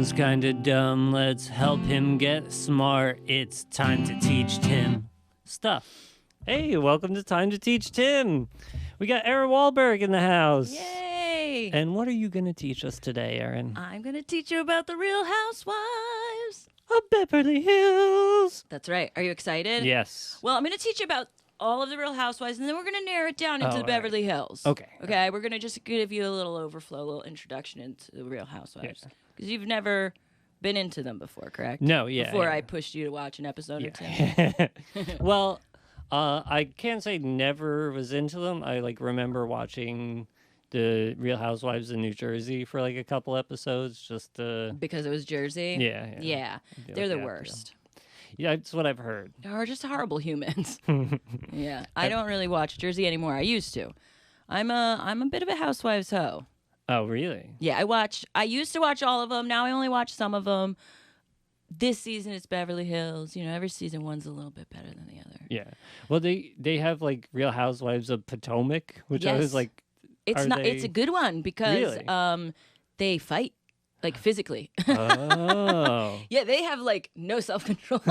Tim's kinda dumb, let's help him get smart. It's time to teach Tim stuff. Hey, welcome to Time to Teach Tim. We got Erin Wohlberg in the house. Yay! And what are you going to teach us today, Erin? I'm going to teach you about the Real Housewives of Beverly Hills. That's right. Are you excited? Yes. Well, I'm going to teach you about all of the Real Housewives, and then we're going to narrow it down into the Beverly Hills. Okay. Okay, we're going to just give you a little overflow, a little introduction into the Real Housewives. Because you've never been into them before, correct? No, yeah. Before I pushed you to watch an episode or two. Well, I can't say never was into them. I remember watching the Real Housewives in New Jersey for a couple episodes, just because it was Jersey. Yeah. They're the worst. Yeah, that's what I've heard. They're just horrible humans. Yeah, I don't really watch Jersey anymore. I used to. I'm a bit of a Housewives hoe. Oh, really? Yeah, I used to watch all of them. Now I only watch some of them. This season it's Beverly Hills. You know, every season one's a little bit better than the other. Yeah. Well, they have Real Housewives of Potomac, which I was like, it's a good one because they fight physically. Oh. Yeah, they have no self-control.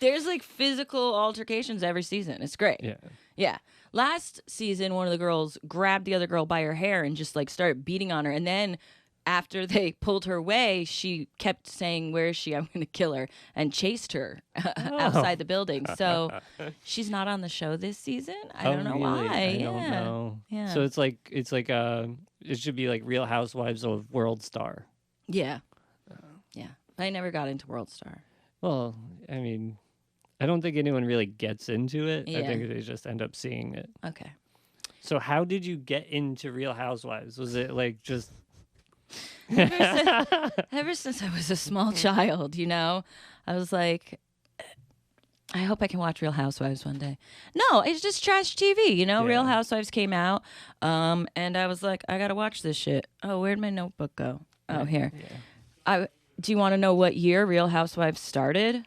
There's physical altercations every season. It's great. Yeah. Yeah. Last season, one of the girls grabbed the other girl by her hair and just started beating on her. And then after they pulled her away, she kept saying, "Where is she? I'm going to kill her," and chased her outside the building. So she's not on the show this season. I don't know why. I don't know. Yeah. So it should be Real Housewives of World Star. Yeah. Yeah. I never got into World Star. Well, I mean, I don't think anyone really gets into it. Yeah. I think they just end up seeing it. Okay. So how did you get into Real Housewives? Was it just... Ever since I was a small child, I was like, I hope I can watch Real Housewives one day. No, it's just trash TV, Yeah. Real Housewives came out, and I was like, I gotta watch this shit. Oh, where'd my notebook go? Oh, here. Yeah. Do you want to know what year Real Housewives started?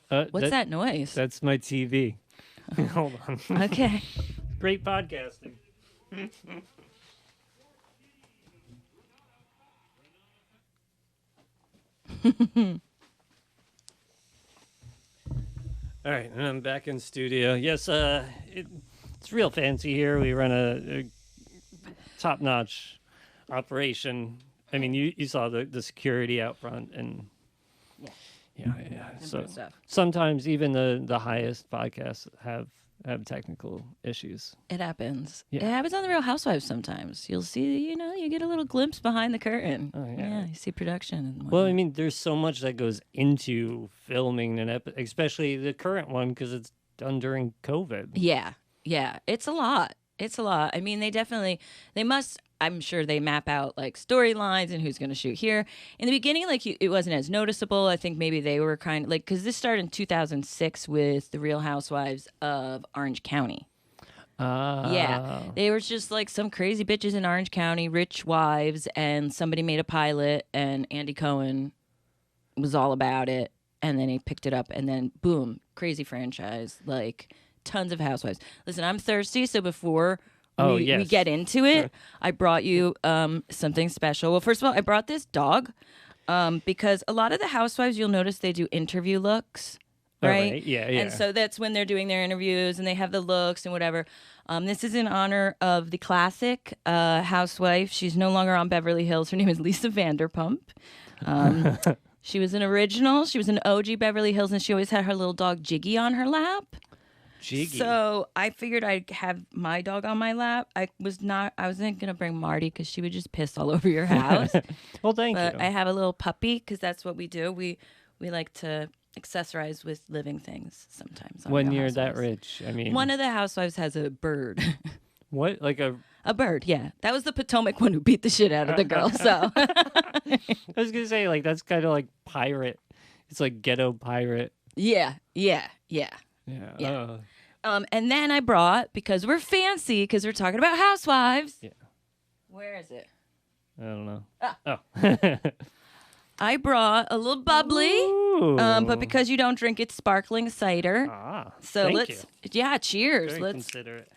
What's that noise? That's my TV. Hold on. Okay. Great podcasting. All right, and I'm back in studio. Yes, it's real fancy here. We run a top-notch operation. I mean, you saw the security out front, and yeah. So sometimes even the highest podcasts have technical issues. It happens. Yeah. It happens on the Real Housewives sometimes. You'll see, you get a little glimpse behind the curtain. Oh, yeah. You see production. And whatnot. Well, I mean, there's so much that goes into filming an episode, especially the current one, because it's done during COVID. Yeah. It's a lot. I mean, I'm sure they map out storylines and who's going to shoot here. In the beginning, it wasn't as noticeable. I think maybe they were kind of because this started in 2006 with the Real Housewives of Orange County. Yeah, they were just some crazy bitches in Orange County, rich wives, and somebody made a pilot, and Andy Cohen was all about it, and then he picked it up, and then boom, crazy franchise, tons of housewives. Listen, I'm thirsty, so before we get into it, I brought you something special. Well, first of all, I brought this dog because a lot of the housewives, you'll notice they do interview looks. Right? Yeah. And so that's when they're doing their interviews and they have the looks and whatever. This is in honor of the classic housewife. She's no longer on Beverly Hills. Her name is Lisa Vanderpump. She was an original. She was an OG Beverly Hills, and she always had her little dog Jiggy on her lap. Jiggy. So I figured I'd have my dog on my lap. I wasn't gonna bring Marty because she would just piss all over your house. Well, thank you. But I have a little puppy because that's what we do. We like to accessorize with living things sometimes. When you're that rich, I mean, one of the housewives has a bird. What? A bird? Yeah, that was the Potomac one who beat the shit out of the girl. So I was gonna say that's kind of like pirate. It's like ghetto pirate. Yeah. And then I brought, because we're fancy, because we're talking about housewives. Yeah. Where is it? I don't know. Oh. I brought a little bubbly, but because you don't drink it, sparkling cider. So thank let's, you. Yeah, cheers. Very let's considerate.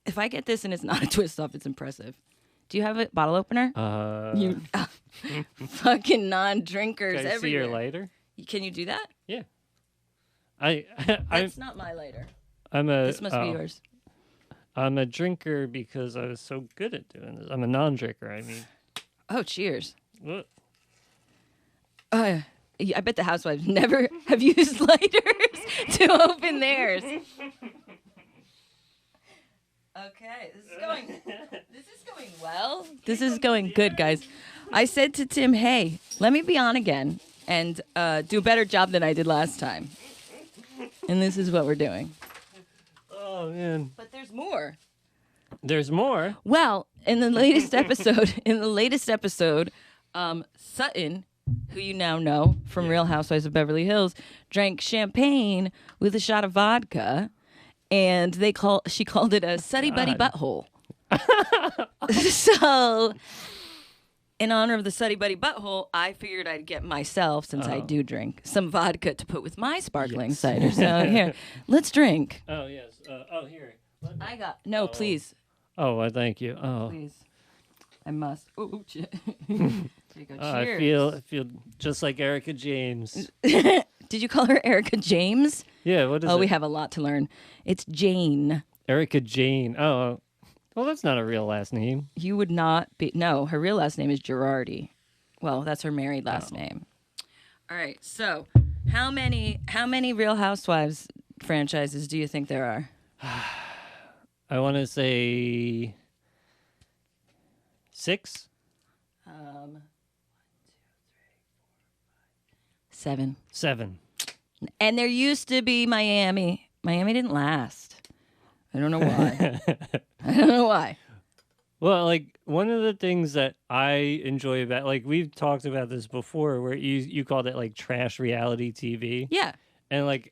If I get this and it's not a twist off, it's impressive. Do you have a bottle opener? You fucking non-drinkers Can I everywhere. see your lighter? Can you do that? Yeah. That's not my lighter. This must be yours. I'm a drinker because I was so good at doing this. I'm a non-drinker. I mean. Oh, cheers. What? I bet the housewives never have used lighters to open theirs. Okay, this is going well. This is going good, guys. I said to Tim, hey, let me be on again and do a better job than I did last time. And this is what we're doing. Oh, man. But there's more. There's more? Well, in the latest episode, Sutton, who you now know from Real Housewives of Beverly Hills, drank champagne with a shot of vodka, and she called it a Suddy Buddy Butthole. So, in honor of the Suddy Buddy Butthole, I figured I'd get myself, since I do drink, some vodka to put with my sparkling cider. So here, let's drink. Oh, yes. Here. Please. Oh, well, thank you. Oh. Please. I must. Oh, here you go. I Cheers. feel just like Erica James. Did you call her Erica James? Yeah, what is it? Oh, we have a lot to learn. It's Jane. Erica Jane. Oh, well, that's not a real last name. You would not be. No, her real last name is Girardi. Well, that's her married last name. All right. So, how many Real Housewives franchises do you think there are? I want to say 6. 7. 7. And there used to be Miami. Miami didn't last. I don't know why. I don't know why. Well, like, one of the things that I enjoy about, like, we've talked about this before, where you called it, like, trash reality TV. Yeah. And, like,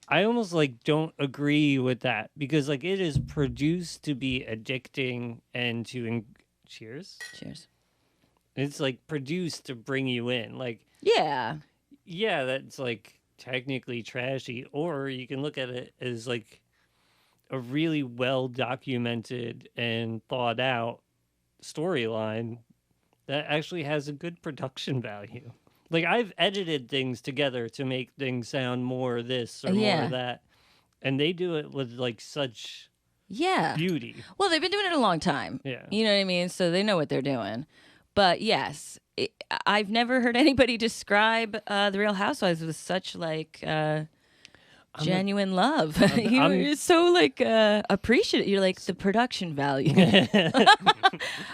I almost, like, don't agree with that, because, like, it is produced to be addicting and to... Cheers? Cheers. It's, like, produced to bring you in. Like, yeah, that's, like, technically trashy, or you can look at it as, like, a really well-documented and thought-out storyline that actually has a good production value. Like, I've edited things together to make things sound more this or more that, and they do it with, like, such beauty. Well, they've been doing it a long time. Yeah. You know what I mean? So they know what they're doing. But, yes, I've never heard anybody describe the Real Housewives with such, like... genuine love. You're so like appreciative. You're like the production value.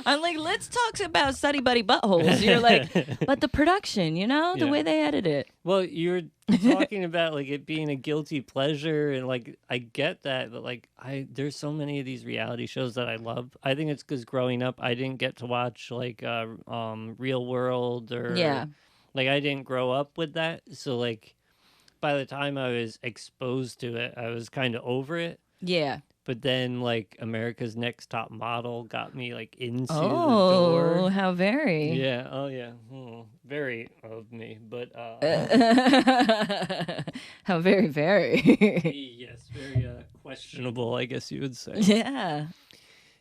I'm like, let's talk about Suddy Buddy Buttholes. You're like, but the production, the way they edit it. Well, you're talking about like it being a guilty pleasure, and like I get that, but like there's so many of these reality shows that I love. I think it's because growing up I didn't get to watch like Real World or like I didn't grow up with that, so like. By the time I was exposed to it, I was kind of over it. Yeah. But then, like, America's Next Top Model got me, like, into the door. Oh, how very. Yeah. Oh, yeah. Very of me. But, how very, very. Yes, very questionable, I guess you would say. Yeah.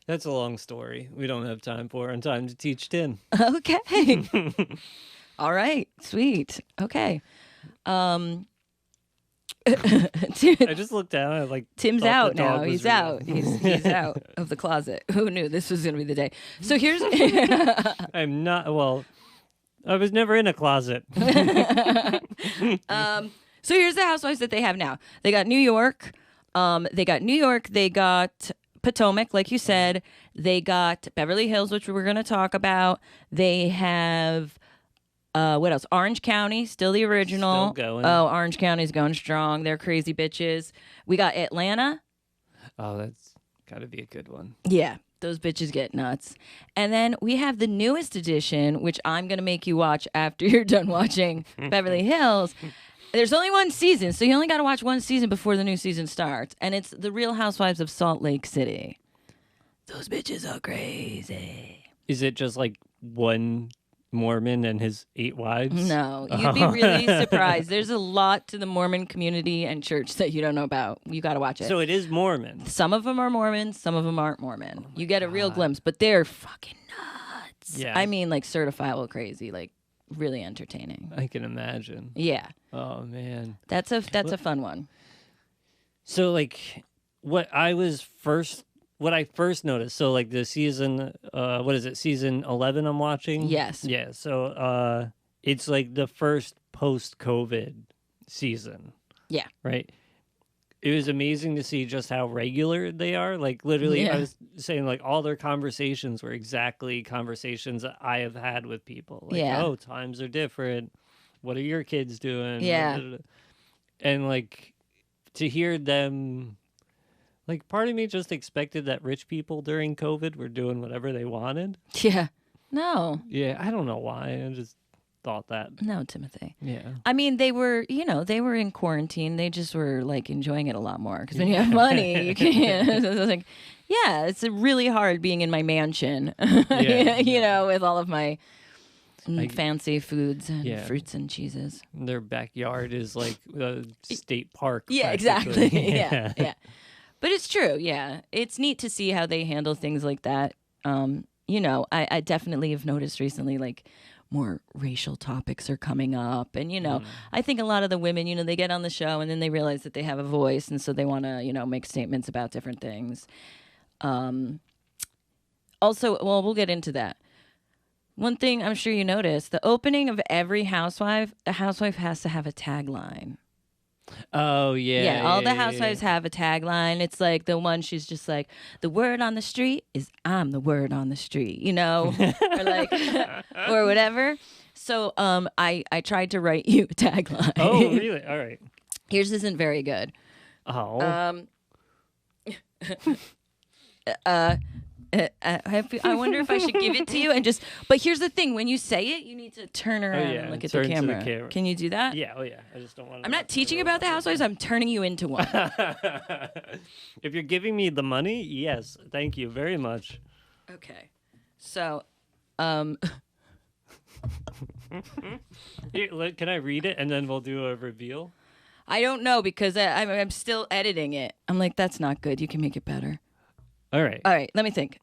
That's a long story. We don't have time for it and time to teach Tim. Okay. All right. Sweet. Okay. I just looked down and like Tim's out now. He's out. He's out of the closet. Who knew this was going to be the day? So here's I'm not I was never in a closet. So here's the housewives that they have now. They got New York. They got Potomac, like you said. They got Beverly Hills, which we're going to talk about. They have what else? Orange County, still the original. Still going. Oh, Orange County's going strong. They're crazy bitches. We got Atlanta. Oh, that's got to be a good one. Yeah, those bitches get nuts. And then we have the newest edition, which I'm going to make you watch after you're done watching Beverly Hills. There's only one season, so you only got to watch one season before the new season starts. And it's The Real Housewives of Salt Lake City. Those bitches are crazy. Is it just like one Mormon and his 8 wives? No, you'd be really surprised. There's a lot to the Mormon community and church that you don't know about. You got to watch it. So it is Mormon. Some of them are Mormon, some of them aren't Mormon. You get a real glimpse, but they're fucking nuts. Yeah. I mean, like certifiable crazy, like really entertaining. I can imagine. Yeah. Oh man. That's a fun one. So like what I first noticed, so like the season what is it, season 11 I'm watching? Yes. Yeah, so it's like the first post-COVID season. Yeah. Right? It was amazing to see just how regular they are. Like literally I was saying like all their conversations were exactly conversations that I have had with people. Like, oh, times are different. What are your kids doing? Yeah. And like to hear them, like part of me just expected that rich people during COVID were doing whatever they wanted. Yeah. No. Yeah, I don't know why. I just thought that. No, Timothy. Yeah. I mean, they were in quarantine. They just were like enjoying it a lot more because when you have money, you can. It's like, yeah, it's really hard being in my mansion, you know, with all of my fancy foods and fruits and cheeses. Their backyard is like a state park. Yeah, exactly. Yeah. But it's true. Yeah, it's neat to see how they handle things like that. You know, I definitely have noticed recently, like, more racial topics are coming up. And, you know, I think a lot of the women, you know, they get on the show and then they realize that they have a voice. And so they want to, you know, make statements about different things. Also, well, we'll get into that. One thing I'm sure you noticed, the opening of every housewife, a housewife has to have a tagline. Oh, yeah. Yeah, all the housewives have a tagline. It's like the one she's just like, the word on the street is I'm the word on the street, you know, or like, or whatever. So I tried to write you a tagline. Oh, really? All right. Yours isn't very good. Oh. I wonder if I should give it to you and just. But here's the thing: when you say it, you need to turn around and look at the camera. Can you do that? Yeah. Oh, yeah. I just don't want to. I'm not teaching about the housewives. I'm turning you into one. If you're giving me the money, yes, thank you very much. Okay. So, Here, can I read it and then we'll do a reveal? I don't know because I'm still editing it. I'm like, that's not good. You can make it better. All right. Let me think.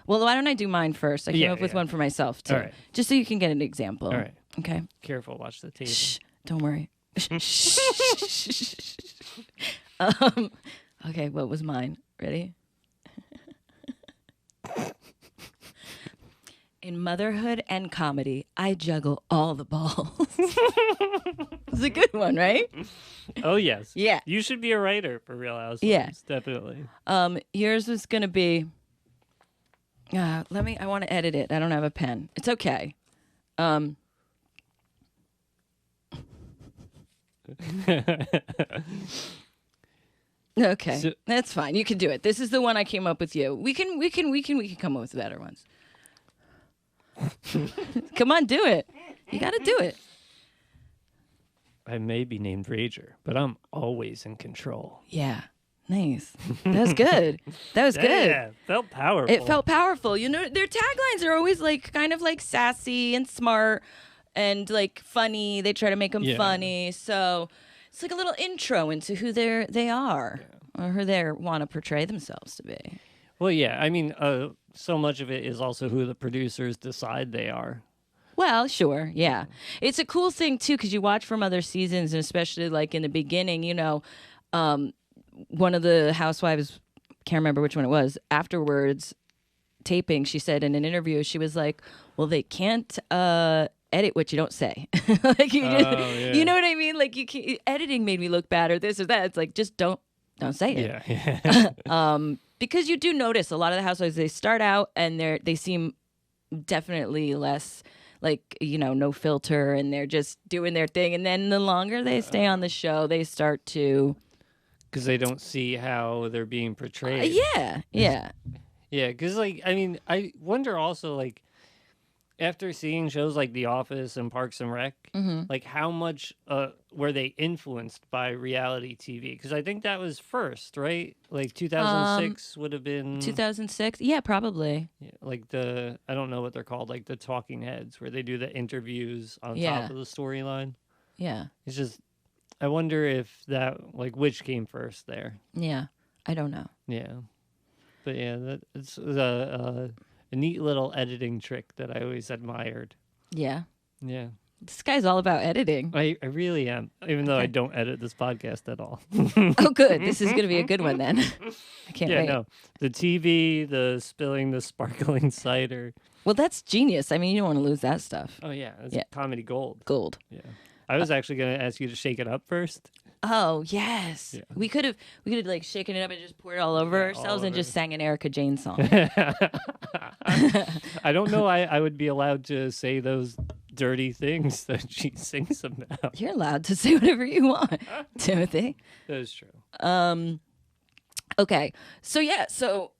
Well, why don't I do mine first? I came up with one for myself, too. All right. Just so you can get an example. All right. Okay. Careful. Watch the table. Shh. Don't worry. Okay, what was mine? Ready? In motherhood and comedy, I juggle all the balls. It's a good one, right? Oh, yes. Yeah. You should be a writer for Real Housewives. Yeah. Definitely. Yours was going to be... I want to edit it. I don't have a pen. It's okay. Okay. That's fine. You can do it. This is the one I came up with you. We can come up with better ones. Come on, do it. You got to do it. I may be named Rager, but I'm always in control. Yeah. Nice. That was good. That was good. Yeah, felt powerful. It felt powerful. You know, their taglines are always like kind of like sassy and smart and like funny. They try to make them funny. So it's like a little intro into who they are or who they want to portray themselves to be. Well, yeah. I mean, so much of it is also who the producers decide they are. Well, sure, yeah. It's a cool thing, too, because you watch from other seasons, and especially, like, in the beginning, you know, one of the housewives, can't remember which one it was, afterwards, taping, she said in an interview, she was like, well, they can't edit what you don't say. Like, you know what I mean? Like, editing made me look bad or this or that. It's like, just don't say it. Yeah. Because you do notice a lot of the housewives, they start out and they seem definitely less... like, you know, no filter, and they're just doing their thing. And then the longer they stay on the show, they start to... Because they don't see how they're being portrayed. Yeah. Yeah, because, like, I mean, I wonder also, like, after seeing shows like The Office and Parks and Rec, like how much were they influenced by reality TV? Because I think that was first, right? Like 2006 would have been 2006. Yeah, probably. yeah, like I don't know what they're called, like the talking heads where they do the interviews on Yeah. top of the storyline. Yeah. It's just, I wonder if that, like, which came first there. Yeah. I don't know. Yeah. But yeah, it's a neat little editing trick that I always admired. Yeah. Yeah. This guy's all about editing. I really am, even though I don't edit this podcast at all. Oh, good. This is going to be a good one then. I can't Yeah, wait. no. The TV, the spilling the sparkling cider. Well, that's genius. I mean, you don't want to lose that stuff. Oh, yeah. It's Yeah. comedy gold. Gold. Yeah. I was actually going to ask you to shake it up first. Oh, yes. Yeah. We could have like shaken it up and just poured it all over ourselves and over. just sang an Erica Jane song. I don't know I would be allowed to say those dirty things that she sings about. You're allowed to say whatever you want, Timothy. That is true. Okay. So yeah, so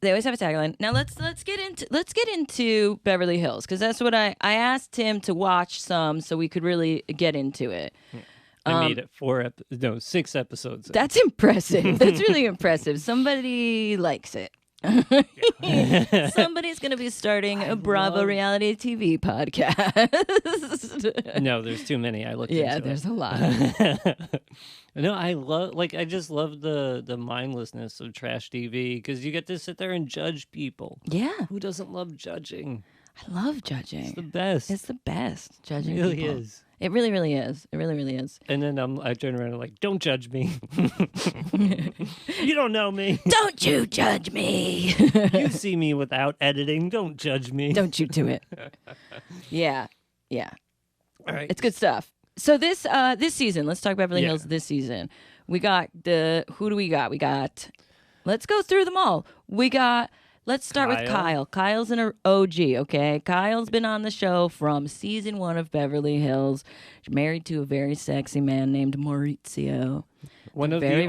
they always have a tagline. Now let's get into Beverly Hills, because that's what I asked Tim to watch some so we could really get into it. I made it 6 episodes. in. That's impressive. That's really impressive. Somebody likes it. Somebody's going to be starting a Bravo reality TV podcast. No, there's too many. I looked Yeah, into there's it. a lot. No, I just love the mindlessness of trash TV because you get to sit there and judge people. Yeah, Who doesn't love judging? I love judging. It's the best. It's the best, judging It really people. is. It really, really is. It really, really is. And then I turn around and like, don't judge me. You don't know me. Don't you judge me. You see me without editing. Don't judge me. Don't you do it. Yeah. Yeah. All right. It's good stuff. So this season, let's talk Beverly Yeah. Hills this season. We got who do we got? Let's go through them all. Let's start with Kyle. Kyle's an OG, okay? Kyle's been on the show from season 1 of Beverly Hills. She's married to a very sexy man named Maurizio. One of Very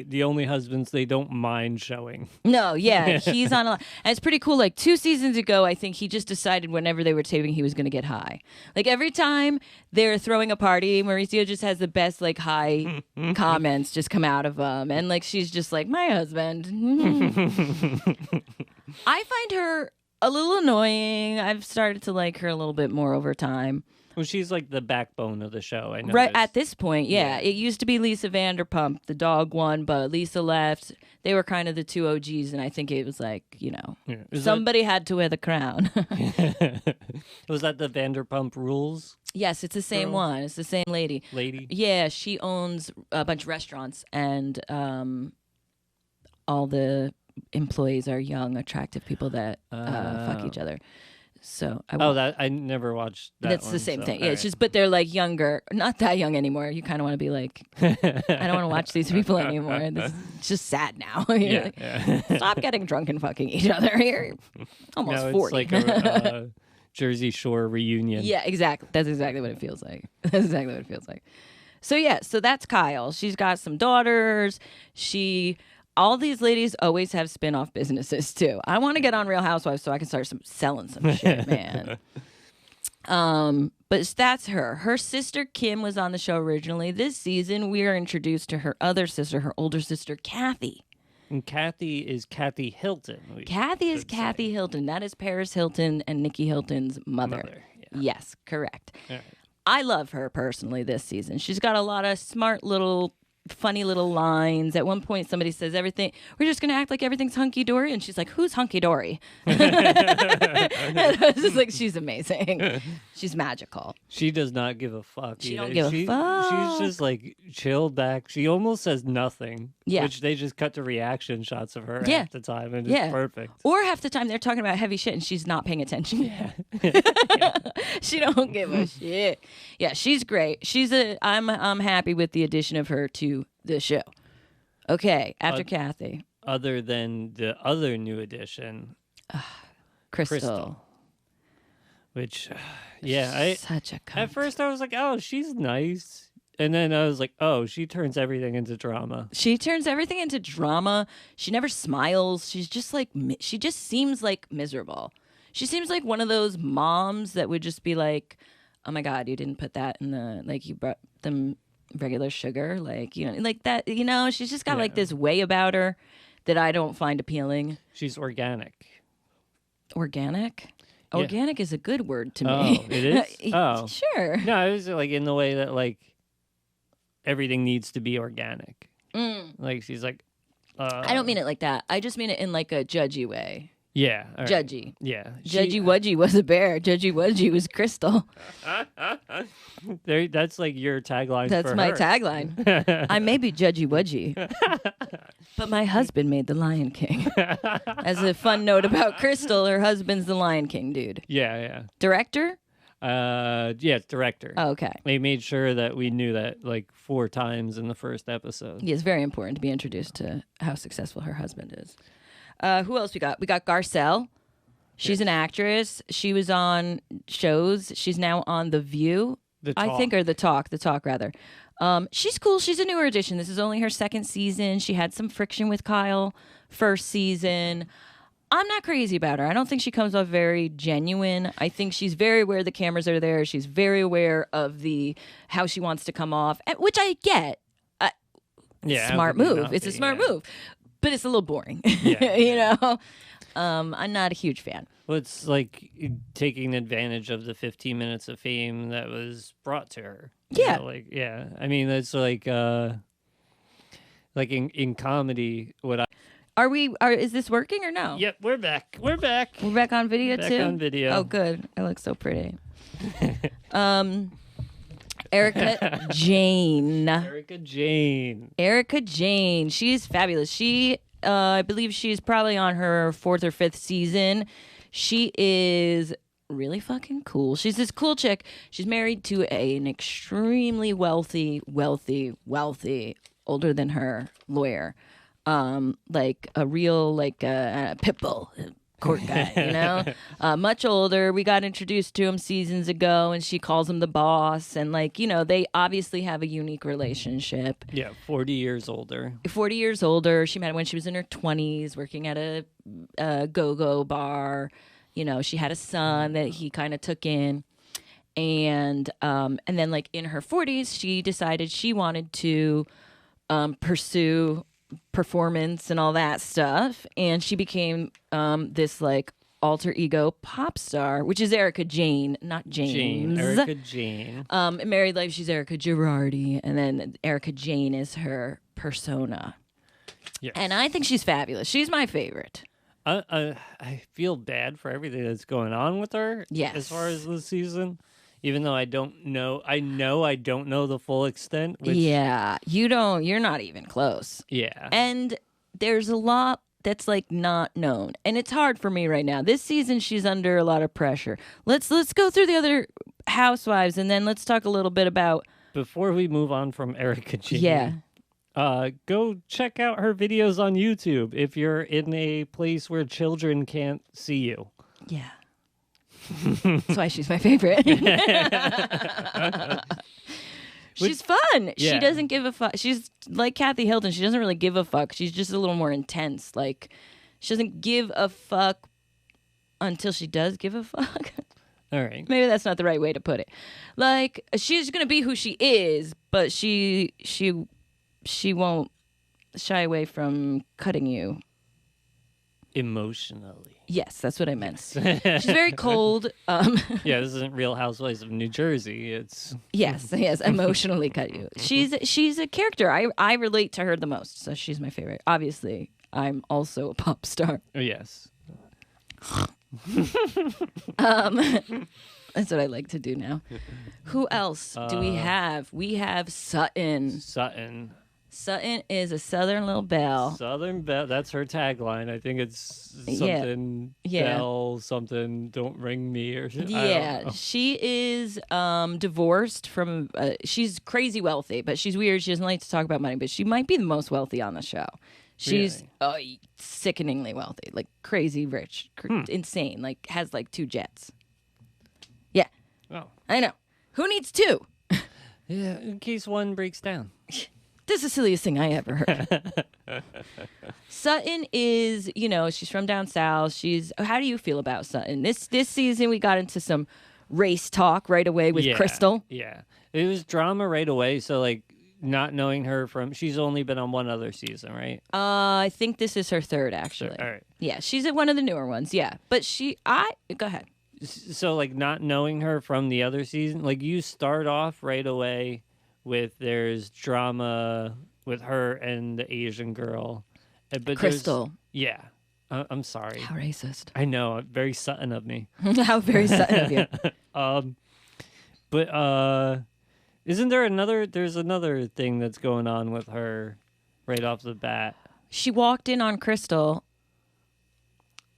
the only husbands they don't mind showing. No, yeah, he's on a lot. And it's pretty cool. Like 2 seasons ago, I think he just decided whenever they were taping, he was going to get high. Like every time they're throwing a party, Mauricio just has the best like high comments just come out of him. And like she's just like, my husband. I find her a little annoying. I've started to like her a little bit more over time. Well, she's like the backbone of the show. I know. Right at this point, yeah. It used to be Lisa Vanderpump, the dog one, but Lisa left. They were kind of the 2 OGs, and I think it was like, somebody had to wear the crown. Was that the Vanderpump Rules Yes, it's the same one. It's the same lady. lady? Yeah, she owns a bunch of restaurants, and all the employees are young, attractive people that fuck each other. So I never watched that. That's one, the same so, thing. all Yeah, it's right. just, but they're like younger, not that young anymore. You kind of want to be like, I don't want to watch these people anymore. It's just sad now. You're Yeah, like, yeah. stop getting drunk and fucking each other. You're almost No, 40. it's like a Jersey Shore reunion. Yeah, exactly. That's exactly what it feels like. That's exactly what it feels like. So yeah, so that's Kyle. She's got some daughters. All these ladies always have spin-off businesses too. I want to get on Real Housewives so I can start selling some shit, man. But that's her. Her sister Kim was on the show originally. This season, we are introduced to her other sister, her older sister Kathy. And Kathy is Kathy Hilton. Kathy is Kathy Hilton. That is Paris Hilton and Nikki Hilton's mother. Yeah. Yes, correct. All right. I love her personally this season. She's got a lot of smart little, funny little lines. At one point, somebody says, we're just going to act like everything's hunky-dory. And she's like, who's hunky-dory? And I was just like, she's amazing. She's magical. She does not give a fuck. She either. don't give a fuck. She's just like chilled back. She almost says nothing. Yeah. Which they just cut to reaction shots of her Yeah. half the time. And it's perfect. Or half the time they're talking about heavy shit and she's not paying attention. Yeah. She don't give a shit. Yeah, she's great. I'm happy with the addition of her to the show. Okay, after Kathy. Other than the other new addition, Crystal. Which, yeah, Such a cunt. at first I was like, oh, she's nice. And then I was like, oh, she turns everything into drama. She turns everything into drama. She never smiles. She's just like, she just seems like miserable. She seems like one of those moms that would just be like, oh my God, you didn't put that in the, like you brought them regular sugar. Like, you know, like that, you know, she's just got like this way about her that I don't find appealing. She's organic. Organic? Yeah. Organic is a good word to Oh, me. it is? Oh. Sure. No, it was like in the way that like everything needs to be organic. Like she's like, I don't mean it like that. I just mean it in like a judgy way. yeah, all right. Judgy. Yeah, Judgy Wudgy was a bear. Judgy Wudgy was Crystal. That's like your tagline. That's for my her. tagline. I may be Judgy Wudgy, but my husband made the Lion King. As a fun note about Crystal, her husband's the Lion King dude. Yeah. Director? Yeah, it's director. Oh, okay. They made sure that we knew that like 4 times in the first episode. Yeah, it's very important to be introduced to how successful her husband is. Who else we got? We got Garcelle. She's an actress. She was on shows. She's now on The View. I think, or The Talk rather. She's cool. She's a newer addition. This is only her 2nd season. She had some friction with Kyle first season. I'm not crazy about her. I don't think she comes off very genuine. I think she's very aware the cameras are there. She's very aware of how she wants to come off, which I get. Smart move. It's a smart move, but it's a little boring. Yeah. You know, I'm not a huge fan. Well, it's like taking advantage of the 15 minutes of fame that was brought to her. Yeah. You know, like, yeah. I mean, that's like in comedy, Is this working or no? Yep, we're back. We're back. We're back on video Back too? on video. Oh, good. I look so pretty. Erica Jane. Erica Jane. She's fabulous. She, I believe she's probably on her 4th or 5th season. She is really fucking cool. She's this cool chick. She's married to an extremely wealthy, older than her lawyer. Like a real, like a pit bull court guy, you know, much older. We got introduced to him seasons ago, and she calls him the boss, and like, you know, they obviously have a unique relationship. Yeah, 40 years older. 40 years older. She met him when she was in her 20s, working at a go-go bar. You know, she had a son that he kind of took in, and then like in her 40s, she decided she wanted to pursue performance and all that stuff, and she became this like alter ego pop star, which is Erica Jane, not James. Erica Jane. In married life, she's Erica Girardi, and then Erica Jane is her persona. Yes. And I think she's fabulous. She's my favorite. I feel bad for everything that's going on with her. Yes. As far as this season. Even though I don't know the full extent. Which, yeah, you're not even close. Yeah. And there's a lot that's like not known. And it's hard for me right now. This season she's under a lot of pressure. Let's go through the other housewives, and then let's talk a little bit about, before we move on from Erica Jane. Yeah. Go check out her videos on YouTube if you're in a place where children can't see you. Yeah. That's why she's my favorite. She's fun. Yeah. She doesn't give a fuck. She's like Kathy Hilton. She doesn't really give a fuck. She's just a little more intense. Like, she doesn't give a fuck until she does give a fuck. All right. Maybe that's not the right way to put it. Like, she's gonna be who she is, but she won't shy away from cutting you Emotionally. Yes, that's what I meant. She's very cold. Yeah, this isn't Real Housewives of New Jersey. It's yes, emotionally cut you. She's a character. I relate to her the most, so she's my favorite. Obviously, I'm also a pop star. Yes. That's what I like to do now. Who else do we have? We have Sutton. Sutton is a Southern little belle. Southern Belle. That's her tagline. I think it's something Belle, something don't ring me or something. Yeah, she is divorced from. She's crazy wealthy, but she's weird. She doesn't like to talk about money, but she might be the most wealthy on the show. She's sickeningly wealthy, like crazy rich, insane. Like has like 2 jets. Yeah. Oh, I know. Who needs 2? Yeah, in case one breaks down. This is the silliest thing I ever heard. Sutton is, she's from down south. How do you feel about Sutton? This season we got into some race talk right away with Crystal. Yeah. It was drama right away. So like not knowing her she's only been on one other season, right? I think this is her third actually. All right. Yeah, she's at one of the newer ones. Yeah. But go ahead. So like not knowing her from the other season, like you start off right away with there's drama with her and the Asian girl. But Crystal. Yeah. I'm sorry. How racist. I know. Very Sutton of me. How very Sutton of you. But isn't there there's another thing that's going on with her right off the bat. She walked in on Crystal.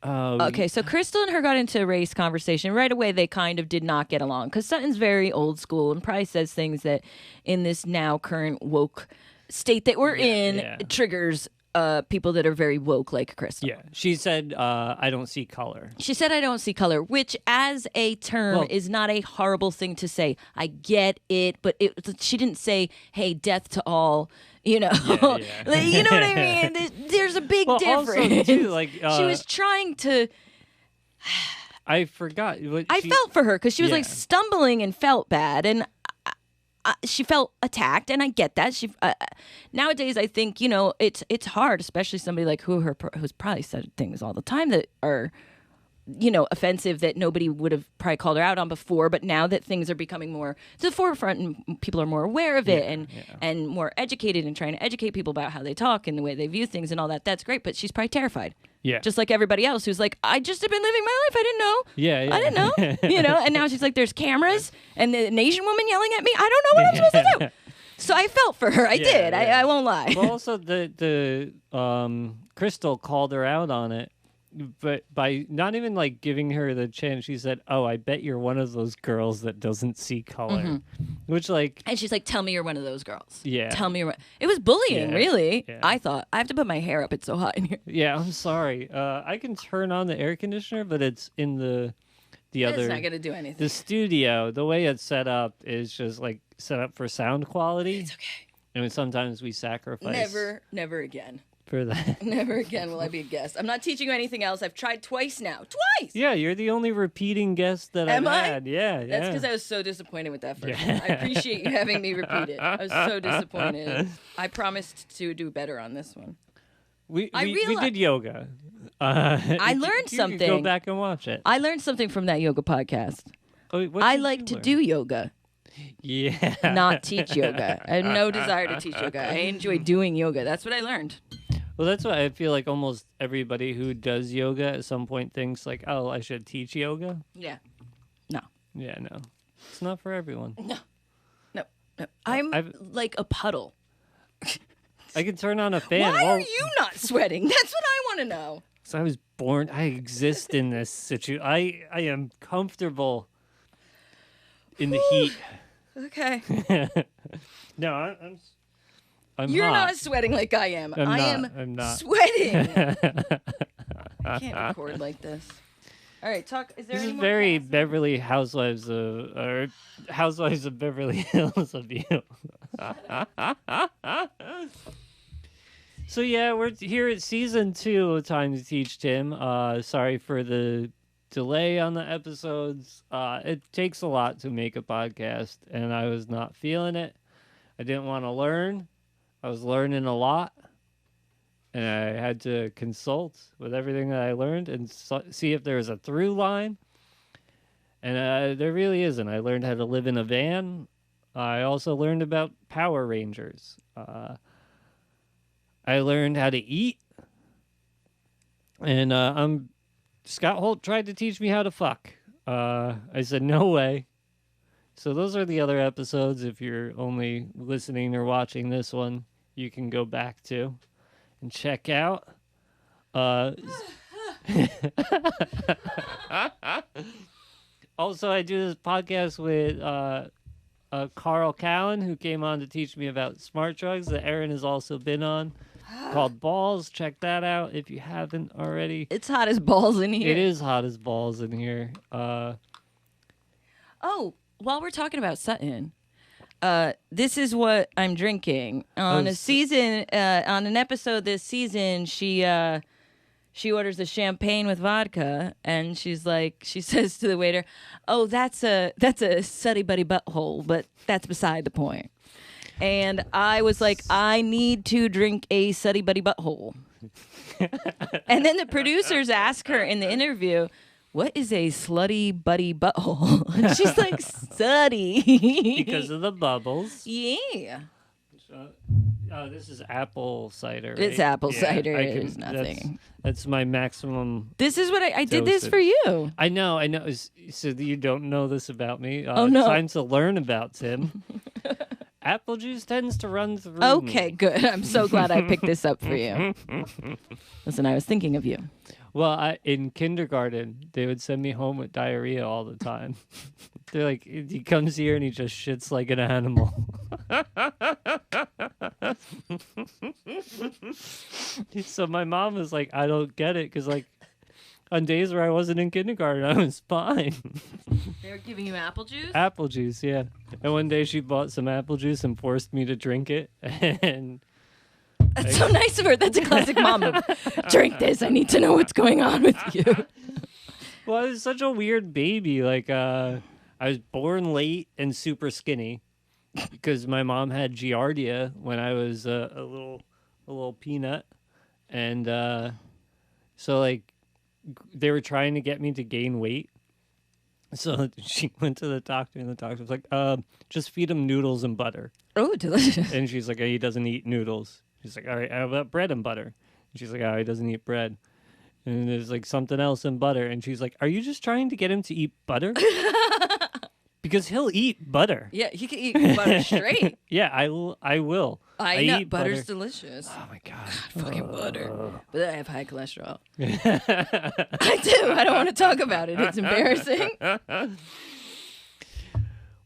Oh. Okay, so Crystal and her got into a race conversation. Right away, they kind of did not get along because Sutton's very old school and probably says things that in this now current woke state that we're in triggers people that are very woke like Crystal. Yeah. She said, I don't see color. She said, I don't see color, which as a term is not a horrible thing to say. I get it, but she didn't say, hey, death to all, you know. Yeah. Like, you know what I mean? There's a big difference. Also, too, like, she was trying to... I forgot. I felt for her because she was like stumbling and felt bad. And she felt attacked, and I get that. She nowadays, I think it's hard, especially somebody like who's probably said things all the time that are offensive that nobody would have probably called her out on before. But now that things are becoming more to the forefront and people are more aware of it and more educated and trying to educate people about how they talk and the way they view things and all that, that's great. But she's probably terrified. Yeah. Just like everybody else who's like, I just have been living my life. I didn't know. Yeah. I didn't know. And now she's like, there's cameras and an Asian woman yelling at me. I don't know what I'm supposed to do. So I felt for her. I did. Yeah. I won't lie. Well, also the Crystal called her out on it, but by not even like giving her the chance, she said, "Oh, I bet you're one of those girls that doesn't see color," which like, and she's like, "Tell me you're one of those girls." Yeah, tell me you're. It was bullying, really. Yeah. I thought I have to put my hair up. It's so hot in here. Yeah, I'm sorry. I can turn on the air conditioner, but it's in the other. It's not gonna do anything. The studio, the way it's set up is just like set up for sound quality. It's okay. And sometimes we sacrifice. Never again. For that. Never again will I be a guest. I'm not teaching you anything else. I've tried twice now. Twice! Yeah, you're the only repeating guest that I've had. Yeah. That's because I was so disappointed with that first one. I appreciate you having me repeat it. I was so disappointed. I promised to do better on this one. We did yoga. I learned something. You can go back and watch it. I learned something from that yoga podcast. I like to do yoga. Yeah. Not teach yoga. I have no desire to teach yoga. I enjoy doing yoga. That's what I learned. Well, that's why I feel like almost everybody who does yoga at some point thinks like, oh, I should teach yoga. Yeah. No. Yeah, no. It's not for everyone. No. I'm like a puddle. I can turn on a fan. Why are you not sweating? That's what I want to know. So I was born, I exist in this situation. I am comfortable in the heat. Okay. No, I'm You're hot. not sweating like I am. I'm not. Sweating. I can't record like this. All right, talk. Is there this any is more very casting? Beverly Housewives or Housewives of Beverly Hills of you. So yeah, we're here at season 2 of Time to Teach Tim. Sorry for the delay on the episodes. It takes a lot to make a podcast, and I was not feeling it. I didn't want to learn. I was learning a lot, and I had to consult with everything that I learned and see if there was a through line. And there really isn't. I learned how to live in a van. I also learned about Power Rangers. I learned how to eat. And Scott Holt tried to teach me how to fuck. I said, no way. So those are the other episodes. If you're only listening or watching this one, you can go back to and check out. Also, I do this podcast with Carl Callan, who came on to teach me about smart drugs that Erin has also been on, called Balls. Check that out if you haven't already. It's hot as balls in here. It is hot as balls in here. Oh, while we're talking about Sutton, this is what I'm drinking on a season. On an episode this season, she orders a champagne with vodka, and she says to the waiter, "Oh, that's a Suddy Buddy Butthole, but that's beside the point." And I was like, I need to drink a Suddy Buddy Butthole. And then the producers ask her in the interview, "What is a slutty buddy butthole?" And she's like, "Suddy." Because of the bubbles. Yeah. This is apple cider. Right? It's apple Yeah, cider. It's nothing. That's my maximum. This is what I did this for you. I know. So you don't know this about me. Oh, no. Time to learn about Tim. Apple juice tends to run through Okay, me. good. I'm so glad I picked this up for you. Listen, I was thinking of you. Well, in kindergarten, they would send me home with diarrhea all the time. They're like, he comes here and he just shits like an animal. So my mom was like, I don't get it, because like on days where I wasn't in kindergarten, I was fine. They were giving you apple juice? Apple juice, yeah. And one day she bought some apple juice and forced me to drink it, and That's so nice of her. That's a classic mom move. Drink this. I need to know what's going on with you. well, I was such a weird baby. Like, I was born late and super skinny because my mom had giardia when I was a little peanut, and so like they were trying to get me to gain weight. So she went to the doctor, and the doctor was like, "Just feed him noodles and butter." Oh, delicious. And she's like, "He doesn't eat noodles." She's like, "All right, how about bread and butter?" And she's like, "Oh, he doesn't eat bread." And there's like something else in butter. And she's like, "Are you just trying to get him to eat butter?" Because he'll eat butter. Yeah, he can eat butter straight. Yeah, I will. I know eat butter's butter. delicious. Oh my God. Fucking butter. But I have high cholesterol. I do. I don't want to talk about it. It's embarrassing.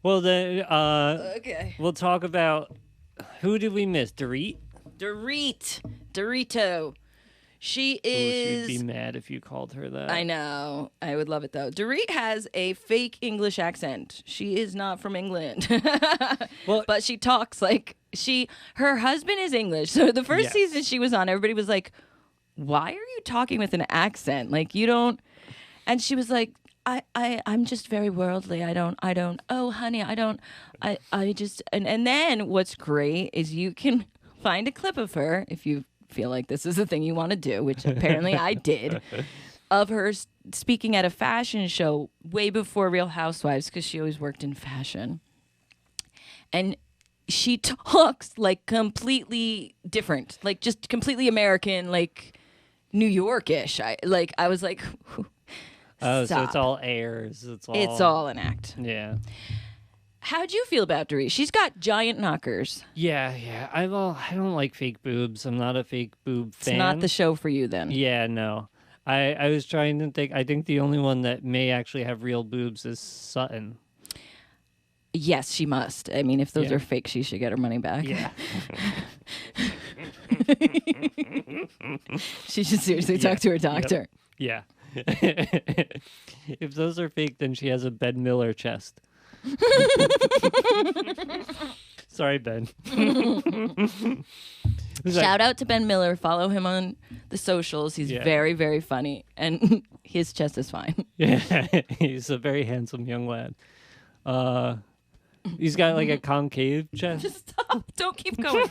Well, then Okay. we'll talk about, who did we miss? Dorit? Dorito. She is. She'd be mad if you called her that. I know. I would love it though. Dorit has a fake English accent. She is not from England. Well, but she talks like her husband is English. So the first Yes. season she was on, everybody was like, "Why are you talking with an accent? Like you don't." And she was like, I'm just very worldly. I don't, oh honey, I just, and then what's great is you can find a clip of her if you feel like this is the thing you want to do, which apparently I did, of her speaking at a fashion show way before Real Housewives, because she always worked in fashion. And she talks like completely different, like just completely American, like New York-ish. I was like, oh, so stop. it's all airs. It's all an act. Yeah. How'd you feel about Dorit? She's got giant knockers. Yeah. I don't like fake boobs. I'm not a fake boob fan. It's not the show for you then. Yeah, no. I was trying to think. I think the only one that may actually have real boobs is Sutton. Yes, she must. I mean, if those Yeah. are fake, she should get her money back. Yeah. She should seriously talk to her doctor. Yeah. If those are fake, then she has a Ben Miller chest. Sorry, Ben. Shout out to Ben Miller. Follow him on the socials. He's very, very funny. And his chest is fine. Yeah, he's a very handsome young lad. He's got like a concave chest. Just stop. Don't keep going.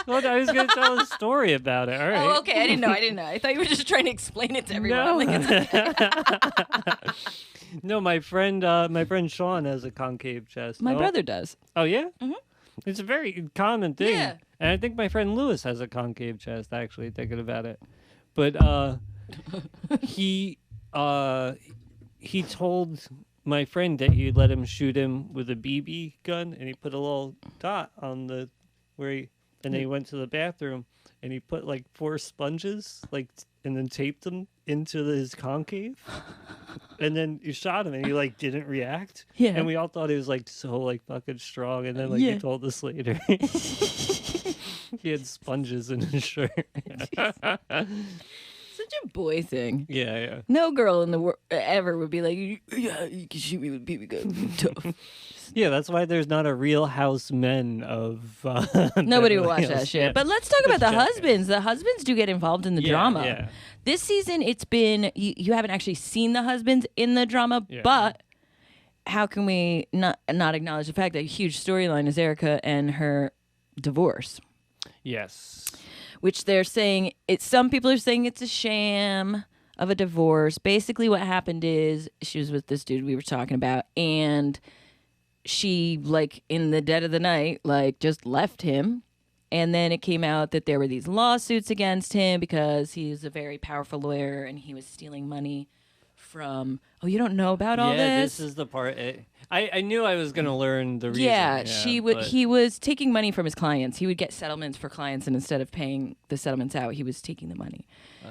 Well, I was going to tell a story about it. All right. Oh, okay. I didn't know. I thought you were just trying to explain it to everyone. No. I'm like, No, my friend Sean has a concave chest. my brother does. Oh yeah. Mhm. It's a very common thing. Yeah. And I think my friend Lewis has a concave chest. Actually, thinking about it, but he told my friend that he'd let him shoot him with a BB gun, and he put a little dot on the and then he went to the bathroom and he put like 4 sponges and then taped them into his concave, and then you shot him and he like didn't react. Yeah. And we all thought he was like so like fucking strong, and then like Yeah. he told us later he had sponges in his shirt. It's such a boy thing. Yeah, yeah. No girl in the world ever would be like, yeah, you can shoot me with BB gun. Tough. Yeah, that's why there's not a Real House Men of. Nobody would Beverly watch Hills. that shit. Yeah. But let's talk about the husbands. The husbands do get involved in the drama. Yeah. This season, it's been you haven't actually seen the husbands in the drama, but how can we not acknowledge the fact that a huge storyline is Erica and her divorce? Yes. Which they're saying some people are saying it's a sham of a divorce. Basically, what happened is she was with this dude we were talking about, and she, like, in the dead of the night, like, just left him. And then it came out that there were these lawsuits against him because he's a very powerful lawyer and he was stealing money from. Oh, you don't know about all this? Yeah, this is the part. I knew I was going to learn the reason. Yeah, But... he was taking money from his clients. He would get settlements for clients, and instead of paying the settlements out, he was taking the money.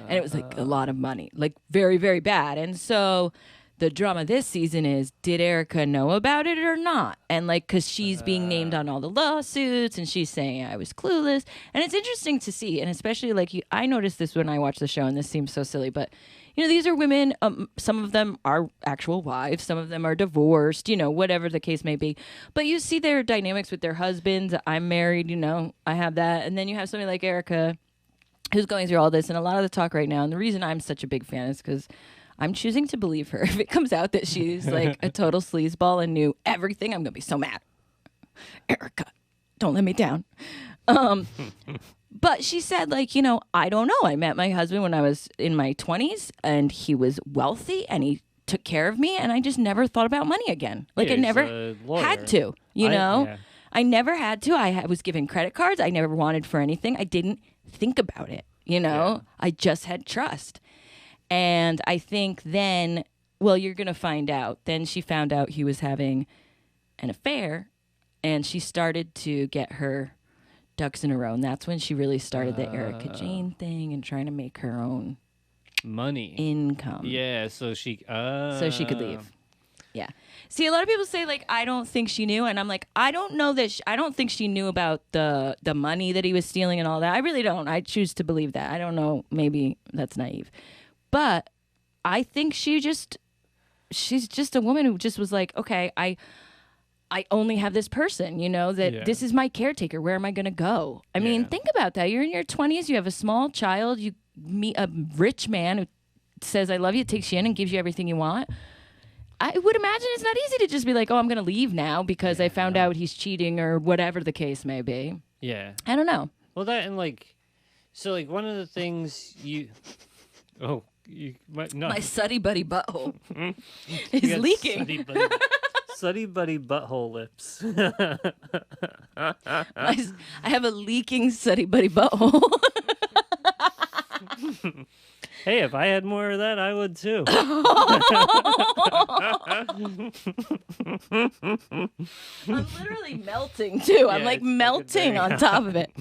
And it was like a lot of money, like very, very bad. And so the drama this season is, did Erica know about it or not? And like, because she's being named on all the lawsuits, and she's saying I was clueless. And it's interesting to see, and especially like I noticed this when I watched the show, and this seems so silly, but you know, these are women. Some of them are actual wives. Some of them are divorced, you know, whatever the case may be. But you see their dynamics with their husbands. I'm married, you know, I have that. And then you have somebody like Erica who's going through all this. And a lot of the talk right now, and the reason I'm such a big fan is because I'm choosing to believe her. If it comes out that she's like a total sleazeball and knew everything, I'm going to be so mad. Erica, don't let me down. But she said, like, you know, I don't know. I met my husband when I was in my 20s, and he was wealthy, and he took care of me, and I just never thought about money again. Like, I never had to, you know? Yeah. I never had to. I was given credit cards. I never wanted for anything. I didn't think about it, you know? Yeah. I just had trust. And I think then, well, you're going to find out. Then she found out he was having an affair, and she started to get her ducks in a row, and that's when she really started the Erica Jane thing and trying to make her own money income. Yeah, so she could leave. Yeah. See, a lot of people say like I don't think she knew, and I'm like I don't know that. I don't think she knew about the money that he was stealing and all that. I really don't. I choose to believe that. I don't know. Maybe that's naive, but I think she's just a woman who just was like, okay, I only have this person, you know, that this is my caretaker. Where am I going to go? I mean, think about that. You're in your 20s. You have a small child. You meet a rich man who says, I love you, takes you in and gives you everything you want. I would imagine it's not easy to just be like, oh, I'm going to leave now because I found out he's cheating or whatever the case may be. Yeah. I don't know. Well, that and like, so like one of the things my Suddy Buddy Butthole is leaking. Suddy Buddy Butthole lips. I have a leaking Suddy Buddy Butthole. Hey, if I had more of that, I would too. I'm literally melting too. I'm like melting on top of it.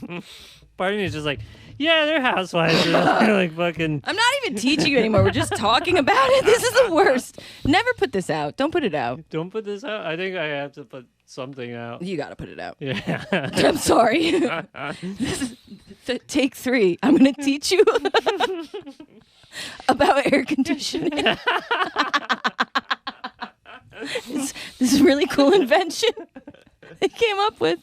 Part of me is just like, yeah, they're housewives. They're like fucking. I'm not even teaching you anymore. We're just talking about it. This is the worst. Never put this out. Don't put it out. Don't put this out? I think I have to put something out. You got to put it out. Yeah. I'm sorry. This is take 3. I'm going to teach you about air conditioning. This is a really cool invention they came up with.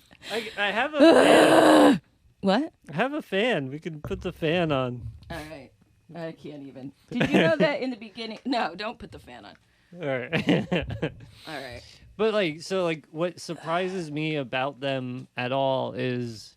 I have a fan. What? I have a fan. We can put the fan on. All right. I can't even. Did you know that in the beginning? No, don't put the fan on. All right. All right. But like, so like, what surprises me about them at all is,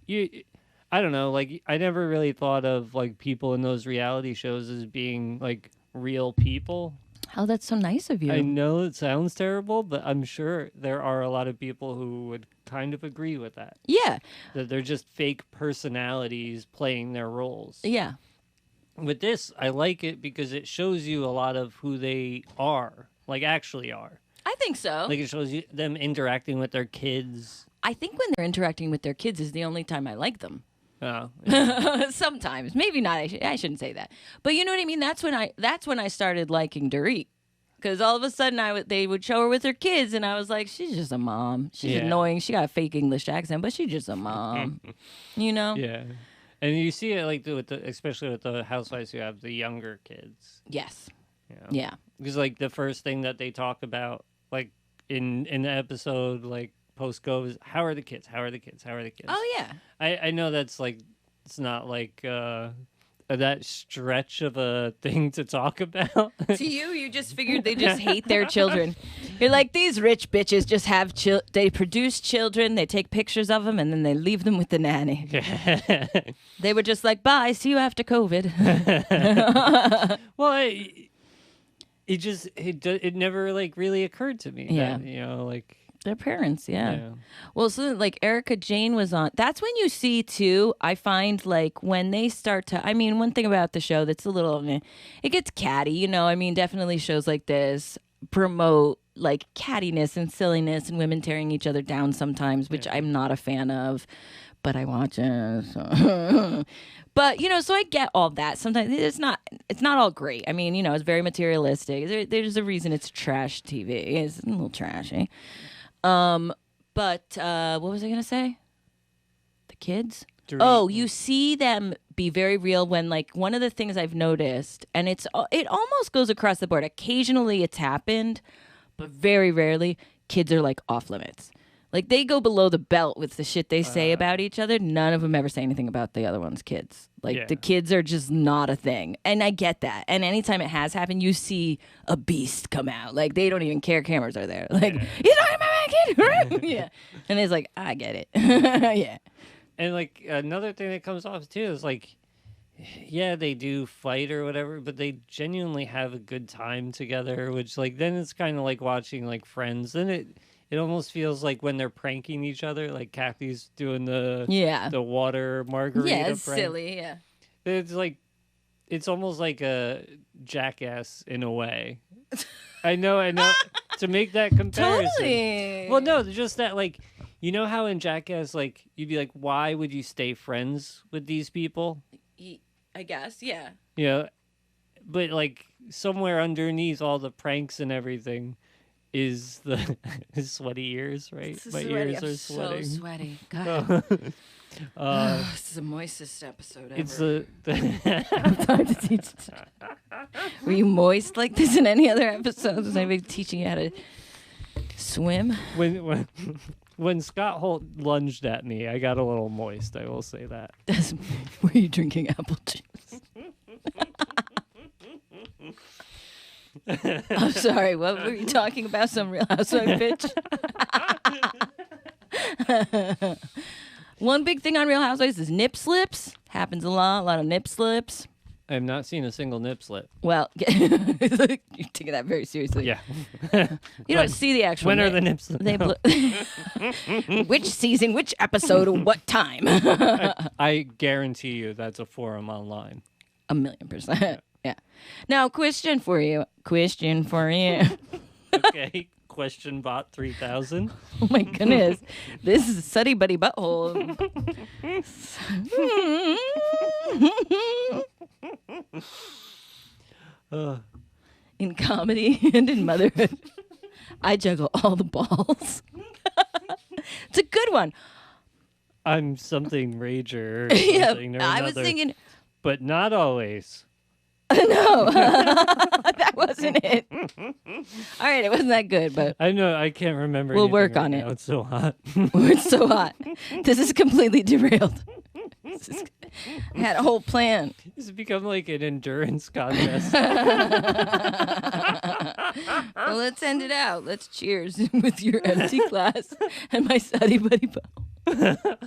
I don't know. Like, I never really thought of like people in those reality shows as being like real people. Oh, that's so nice of you. I know it sounds terrible, but I'm sure there are a lot of people who would kind of agree with that. Yeah. That they're just fake personalities playing their roles. Yeah. With this, I like it because it shows you a lot of who they are, like actually are. I think so. Like it shows you them interacting with their kids. I think when they're interacting with their kids is the only time I like them. Oh, yeah. Sometimes, maybe not. I shouldn't say that, but you know what I mean. That's when I started liking Dorit, because all of a sudden they would show her with her kids, and I was like, she's just a mom. She's annoying. She got a fake English accent, but she's just a mom. You know? Yeah. And you see it like especially with the housewives who have the younger kids. Yes. You know? Yeah. Because like the first thing that they talk about, like in the episode, like post go is how are the kids? How are the kids? How are the kids? Oh yeah. I know that's like it's not like that stretch of a thing to talk about. To you just figured they just hate their children. You're like, these rich bitches just have they produce children, they take pictures of them, and then they leave them with the nanny. They were just like, bye, see you after COVID. Well, it never like really occurred to me. Yeah. That, you know, like Their parents, yeah. Well, so like Erica Jane was on. That's when you see too. I find like when they start to. I mean, one thing about the show that's a little, it gets catty. You know, I mean, definitely shows like this promote like cattiness and silliness and women tearing each other down sometimes, which I'm not a fan of. But I watch it. So. But you know, so I get all that. Sometimes it's not all great. I mean, you know, it's very materialistic. There's a reason it's trash TV. It's a little trashy. But what was I gonna say? The kids? Oh, you see them be very real when, like, one of the things I've noticed, and it almost goes across the board. Occasionally it's happened, but very rarely kids are like off limits. Like they go below the belt with the shit they say about each other. None of them ever say anything about the other one's kids. Like the kids are just not a thing. And I get that. And anytime it has happened, you see a beast come out. Like they don't even care cameras are there. Like, you're talking about my kid? Yeah. And it's like, I get it. Yeah. And like another thing that comes off too is like, yeah, they do fight or whatever, but they genuinely have a good time together, which like then it's kind of like watching like Friends. Then it almost feels like when they're pranking each other, like Kathy's doing the water margarita. Yeah, it's prank. silly. Yeah, it's like it's almost like a Jackass in a way. I know. To make that comparison. Totally. Well, no, just that like you know how in Jackass like you'd be like, why would you stay friends with these people? I guess, yeah. You know, but like somewhere underneath all the pranks and everything. Is the sweaty ears, right? My ears are sweating. So sweaty. God. This is the moistest episode ever. It's the I'm trying to teach. Were you moist like this in any other episodes? Was anybody teaching you how to swim? When Scott Holt lunged at me, I got a little moist. I will say that. Were you drinking apple juice? I'm sorry, what were you talking about? Some Real Housewives bitch? One big thing on Real Housewives is nip slips. Happens a lot of nip slips. I have not seen a single nip slip. Well, you're taking that very seriously. Yeah. You don't see the actual When are the nip slips? Which season, which episode, what time? I guarantee you that's a forum online. 1,000,000%. Yeah. Now, question for you. Okay. Question bot 3000. Oh my goodness. This is Suddy Buddy Butthole. In comedy and in motherhood, I juggle all the balls. It's a good one. I'm something rager or something or I another, was thinking. but not always. No, that wasn't it. All right, it wasn't that good, but I know I can't remember. We'll anything work right on now. it. It's so hot. It's so hot. This is completely derailed. I had a whole plan. This has become like an endurance contest. Well, let's end it out. Let's cheers with your empty glass and my Suddy Buddy Buttthole.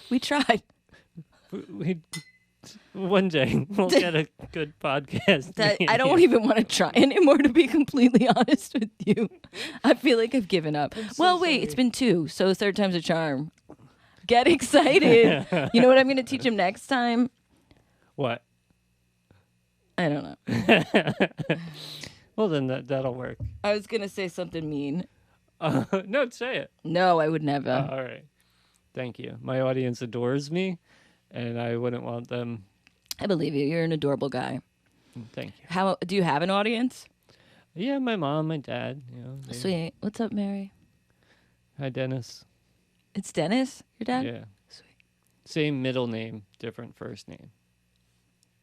We tried. One day we'll get a good podcast. I don't even want to try anymore, to be completely honest with you. I feel like I've given up. Well, wait, sorry. it's been 2, so third time's a charm. Get excited. You know what I'm going to teach him next time? What? I don't know. Well, then that'll work. I was going to say something mean. No, say it. No, I would never. All right. Thank you. My audience adores me, and I wouldn't want them. I believe you. You're an adorable guy. Thank you. How do you have an audience? Yeah, my mom, my dad. You know. Sweet. What's up, Mary? Hi, Dennis. It's Dennis, your dad? Yeah. Sweet. Same middle name, different first name.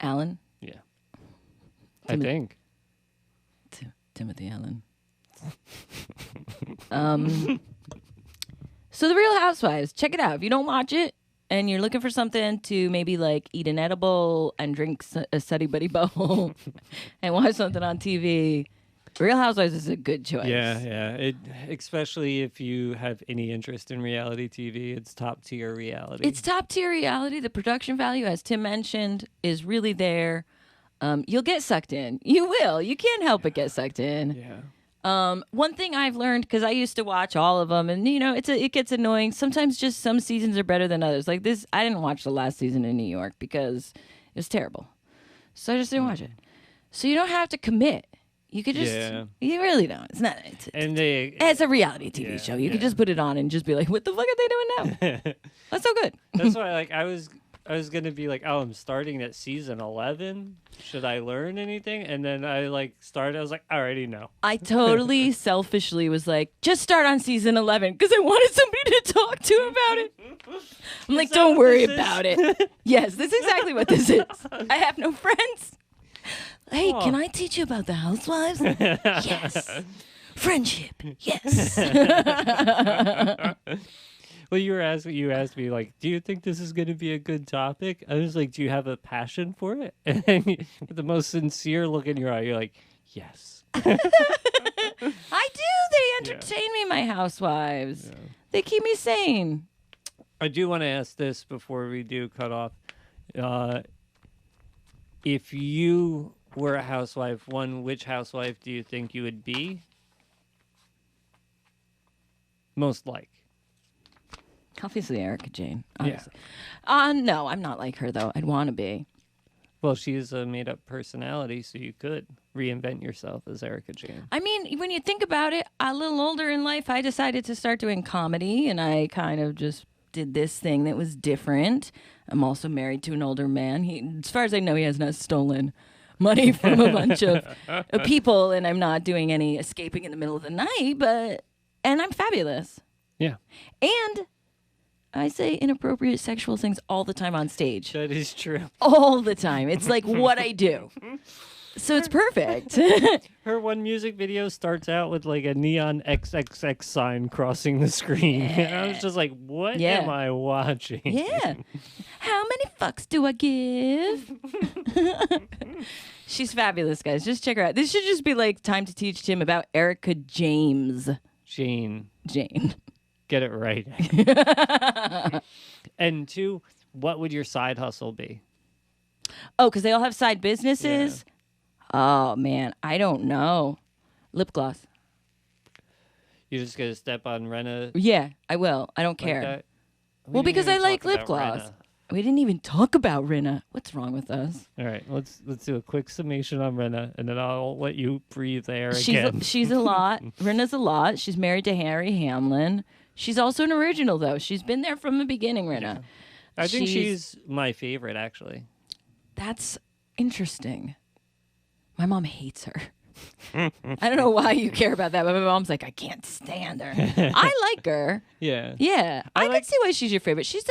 Alan? Yeah. I think. Timothy Allen. So the Real Housewives, check it out. If you don't watch it and you're looking for something to maybe like eat an edible and drink a Suddy Buddy Buttthole and watch something on TV, Real Housewives is a good choice. Yeah. Especially if you have any interest in reality TV, it's top tier reality. It's top tier reality. The production value, as Tim mentioned, is really there. You'll get sucked in. You will. You can't help but get sucked in. Yeah. One thing I've learned, because I used to watch all of them, and it gets annoying. Sometimes just some seasons are better than others. Like this, I didn't watch the last season in New York because it was terrible, so I just didn't watch it. So you don't have to commit. You could just, you really don't. It's not. It's a reality TV show. You could just put it on and just be like, "What the fuck are they doing now?" That's so good. That's why, like, I was gonna be like, "Oh, I'm starting at season 11. Should I learn anything?" And then I started. I was like, "I already know." I totally selfishly was like, "Just start on season 11" because I wanted somebody to talk to about it. I'm like, "Don't worry about it." Yes, that's exactly what this is. I have no friends. Hey, can I teach you about the Housewives? Yes. Friendship. Yes. Well, you asked me, like, do you think this is going to be a good topic? I was like, do you have a passion for it? And then with the most sincere look in your eye, you're like, yes. I do. They entertain me, my Housewives. Yeah. They keep me sane. I do want to ask this before we do cut off. If you were a housewife, which housewife do you think you would be? Most like? Obviously, Erica Jane. Obviously. Yeah. No, I'm not like her, though. I'd want to be. Well, she's a made-up personality, so you could reinvent yourself as Erica Jane. I mean, when you think about it, a little older in life, I decided to start doing comedy, and I kind of just did this thing that was different. I'm also married to an older man. As far as I know, he has not stolen money from a bunch of people, and I'm not doing any escaping in the middle of the night, and I'm fabulous. Yeah. And I say inappropriate sexual things all the time on stage. That is true. All the time. It's like what I do. So it's perfect. Her one music video starts out with like a neon XXX sign crossing the screen. Yeah. And I was just like, what am I watching? Yeah. How many fucks do I give? She's fabulous, guys. Just check her out. This should just be like time to teach Tim about Erica James. Jane. Get it right. And 2, what would your side hustle be? Oh, because they all have side businesses? Yeah. Oh, man. I don't know. Lip gloss. You're just going to step on Renna? Yeah, I will. I don't care. Well, because I like lip gloss. Renna. We didn't even talk about Rinna. What's wrong with us? All right, let's do a quick summation on Rinna, and then I'll let you breathe there again. She's a lot. Rinna's a lot. She's married to Harry Hamlin. She's also an original, though. She's been there from the beginning, Rinna. Yeah. I think she's my favorite, actually. That's interesting. My mom hates her. I don't know why you care about that, but my mom's like, I can't stand her. I like her. Yeah. Yeah. I can see why she's your favorite. She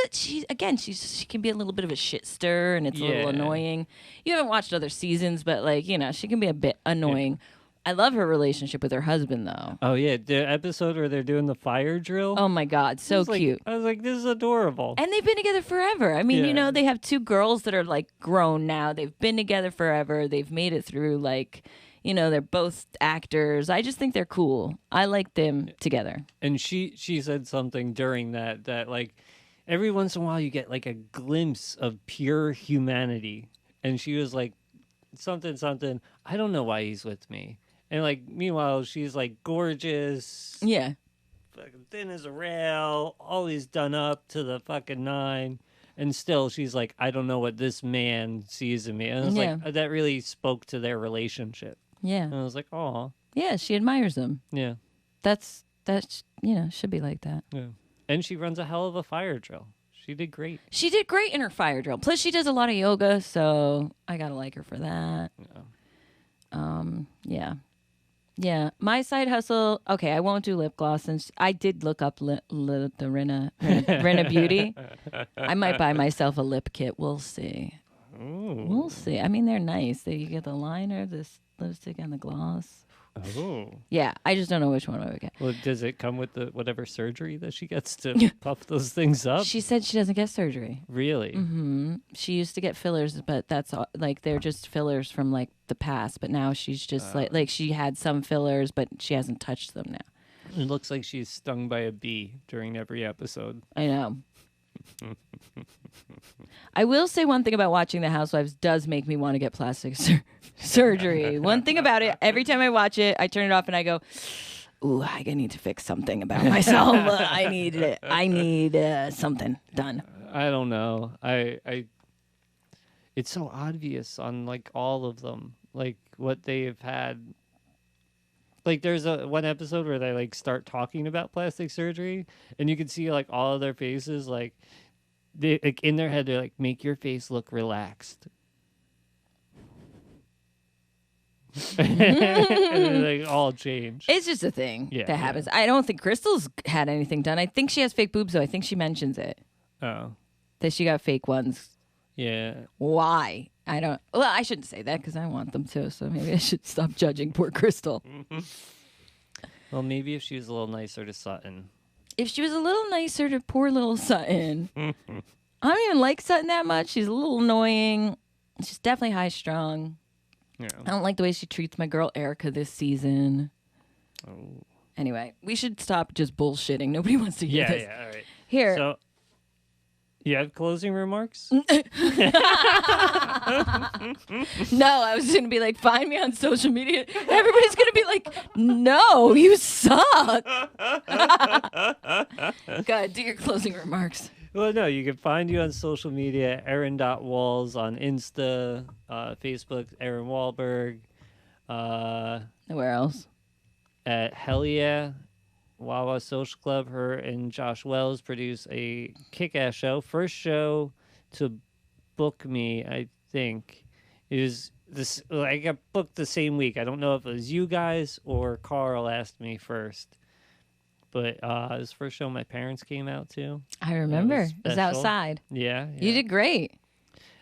can be a little bit of a shit stir, and it's a little annoying. You haven't watched other seasons, but she can be a bit annoying. Yeah. I love her relationship with her husband, though. Oh, yeah. The episode where they're doing the fire drill. Oh, my God. So cute. I was like, this is adorable. And they've been together forever. I mean, they have 2 girls that are, grown now. They've been together forever. They've made it through, they're both actors. I just think they're cool. I like them together. And she said something during that every once in a while you get, a glimpse of pure humanity. And she was like, something, I don't know why he's with me. And meanwhile, she's gorgeous. Yeah. Fucking thin as a rail, always done up to the fucking 9. And still, she's like, I don't know what this man sees in me. And I was like, that really spoke to their relationship. Yeah. And I was like, oh. Yeah, she admires him. Yeah. That's should be like that. Yeah. And she runs a hell of a fire drill. She did great. She did great in her fire drill. Plus, she does a lot of yoga, so I gotta like her for that. Yeah. Yeah. Yeah, my side hustle. Okay, I won't do lip gloss since I did look up the Rinna Beauty. I might buy myself a lip kit. We'll see. Ooh. We'll see. I mean, they're nice. You get the liner, this lipstick, and the gloss. Oh. Yeah, I just don't know which one I would get. Well, does it come with the whatever surgery that she gets to puff those things up? She said she doesn't get surgery. Really? Mm-hmm. She used to get fillers, but that's all, like they're just fillers from like the past. But now she's just like she had some fillers, but she hasn't touched them now. It looks like she's stung by a bee during every episode. I know. I will say one thing about watching The Housewives does make me want to get plastic surgery. One thing about it, every time I watch it, I turn it off and I go, ooh, I need to fix something about myself. I need it. I need something done. I don't know. It's so obvious on like all of them, like what they have had. Like there's one episode where they like start talking about plastic surgery, and you can see like all of their faces, like they like in their head they're like, make your face look relaxed. And they like all change. It's just a thing that happens. I don't think Crystal's had anything done. I think she has fake boobs though. I think she mentions it. Oh. That she got fake ones. Yeah. Why? I don't. Well, I shouldn't say that because I want them too. So maybe I should stop judging poor Crystal. Well, maybe if she was a little nicer to Sutton. If she was a little nicer to poor little Sutton. I don't even like Sutton that much. She's a little annoying. She's definitely high strung. Yeah. I don't like the way she treats my girl Erica this season. Oh. Anyway, we should stop just bullshitting. Nobody wants to hear this. Yeah, all right. Here. So, you have closing remarks? No, I was going to be like, find me on social media. Everybody's going to be like, no, you suck. God, do your closing remarks. Well, no, you can find you on social media, Erin.Walls on Insta, Facebook, Erin Wohlberg. Where else? At Hell Yeah, Wawa Social Club. Her and Josh Wells produce a kick-ass show. First show to book me, I think, is this. I got booked the same week. I don't know if it was you guys or Carl asked me first. But it was the first show my parents came out to. I remember. It was special. outside. Yeah. You did great.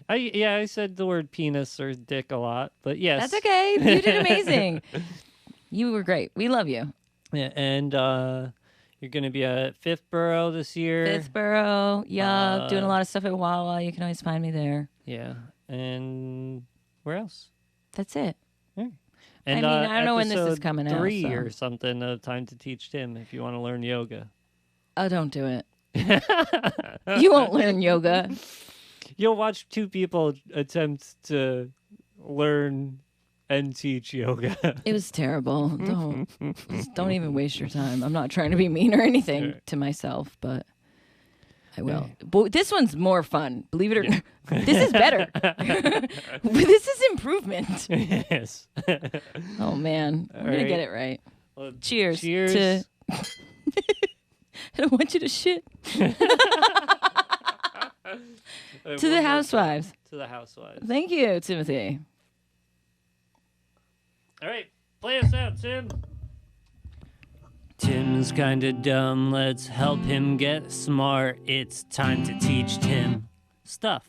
I said the word penis or dick a lot, but yes. That's okay. You did amazing. You were great. We love you. Yeah, and you're going to be at Fifth Borough this year. Fifth Borough. Yup. Doing a lot of stuff at Wawa. You can always find me there. Yeah. And where else? That's it. Yeah. And, I mean, I don't know when this is coming out. 3 so. or something of Time to Teach Tim if you want to learn yoga. Oh, don't do it. You won't learn yoga. You'll watch 2 people attempt to learn and teach yoga. It was terrible. Don't even waste your time. I'm not trying to be mean or anything to myself, but I will. But this one's more fun. Believe it or not. This is better. This is improvement. Yes. Oh, man. I'm going to get it right. Well, Cheers. Cheers. To... I don't want you to shit. To the Housewives. To the Housewives. Thank you, Timothy. All right. Play us out, Tim. Tim's kinda dumb. Let's help him get smart. It's time to teach Tim stuff.